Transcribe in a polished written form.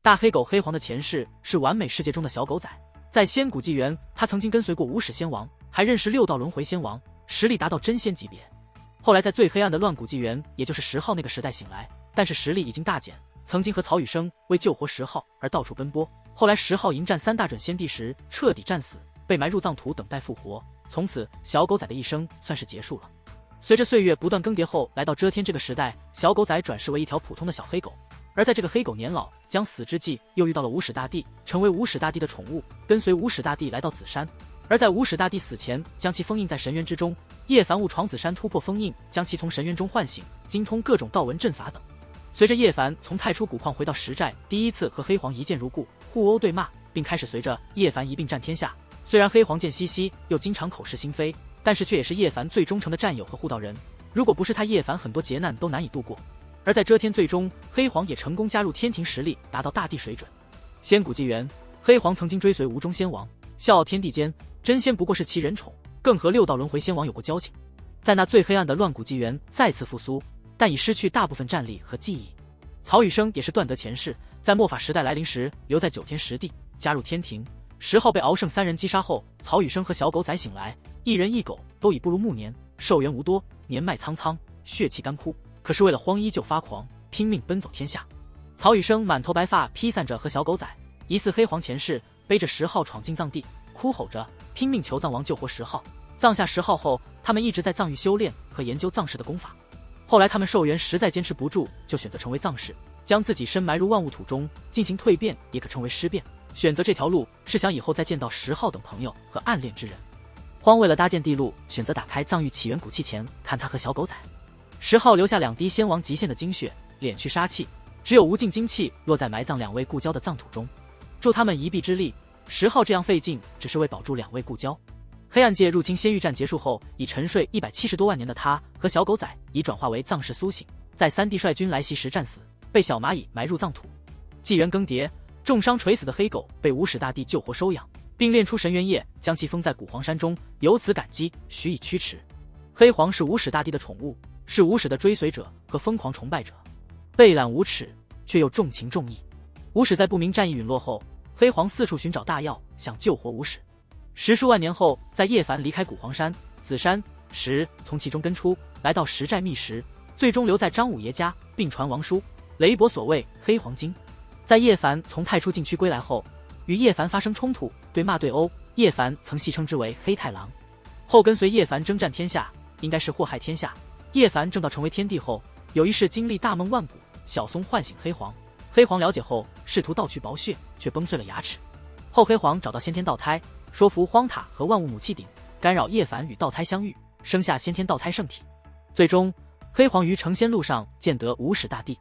大黑狗黑黄的前世是完美世界中的小狗仔，在仙古纪元，他曾经跟随过无始仙王，还认识6道轮回仙王，实力达到真仙级别。后来在最黑暗的乱古纪元，也就是10号那个时代醒来，但是实力已经大减，曾经和曹宇生为救活10号而到处奔波。后来10号迎战3大准仙帝时彻底战死，被埋入藏土等待复活。从此小狗仔的一生算是结束了。随着岁月不断更迭后，来到遮天这个时代，小狗仔转世为一条普通的小黑狗。而在这个黑狗年老将死之际，又遇到了无始大帝，成为无始大帝的宠物，跟随无始大帝来到紫山。而在无始大帝死前，将其封印在神渊之中。叶凡误闯紫山，突破封印，将其从神渊中唤醒，精通各种道文阵法等。随着叶凡从太初古矿回到石寨，第一次和黑黄一见如故，互殴对骂，并开始随着叶凡一并战天下。虽然黑黄见西西，又经常口是心非，但是却也是叶凡最忠诚的战友和护道人。如果不是他，叶凡很多劫难都难以度过。而在遮天，最终黑黄也成功加入天庭，实力达到大帝水准。仙古纪元，黑黄曾经追随无中仙王，笑傲天地间，真仙不过是其人宠，更和6道轮回仙王有过交情。在那最黑暗的乱古纪元再次复苏，但已失去大部分战力和记忆。曹宇生也是断得前世，在末法时代来临时留在9天实地，加入天庭。10号被敖胜3人击杀后，曹宇生和小狗仔醒来，一人一狗都已步入暮年，寿元无多，年迈苍苍，血气干枯。可是为了荒依旧发狂，拼命奔走天下。曹宇生满头白发披散着和小狗仔疑似黑黄前世，背着10号闯进藏地，哭吼着拼命求藏王救活10号。葬下10号后，他们一直在藏域修炼和研究藏式的功法。后来他们寿元实在坚持不住，就选择成为藏士，将自己深埋入万物土中，进行蜕变，也可称为尸变。选择这条路是想以后再见到10号等朋友和暗恋之人。荒为了搭建地路，选择打开藏域起源古器前看他和小狗仔。10号留下2滴仙王极限的精血，敛去杀气，只有无尽精气落在埋葬2位故交的藏土中，助他们一臂之力。10号这样费劲，只是为保住2位故交。黑暗界入侵仙域战结束后，已沉睡170多万年的他和小狗仔已转化为藏士苏醒，在3帝率军来袭时战死，被小蚂蚁埋入藏土。纪元更迭，重伤垂死的黑狗被无始大帝救活收养，并炼出神元液，将其封在古黄山中，由此感激，许以驱驰。黑黄是无始大帝的宠物，是无始的追随者和疯狂崇拜者，背懒无耻却又重情重义。无始在不明战役陨落后，黑黄四处寻找大药，想救活无始。10数万年后，在叶凡离开古黄山、紫山时，从其中跟出，来到石寨觅食，最终留在张五爷家，并传王书，雷伯所谓黑黄经。在叶凡从太初禁区归来后，与叶凡发生冲突，对骂对殴，叶凡曾戏称之为黑太郎。后跟随叶凡征战天下，应该是祸害天下。叶凡正道成为天帝后，有一世经历大梦万古，小松唤醒黑黄。黑黄了解后，试图盗取宝血，却崩碎了牙齿。后黑黄找到先天道胎，说服荒塔和万物母气鼎，干扰叶凡与道胎相遇，生下先天道胎圣体。最终，黑黄于成仙路上见得无始大帝。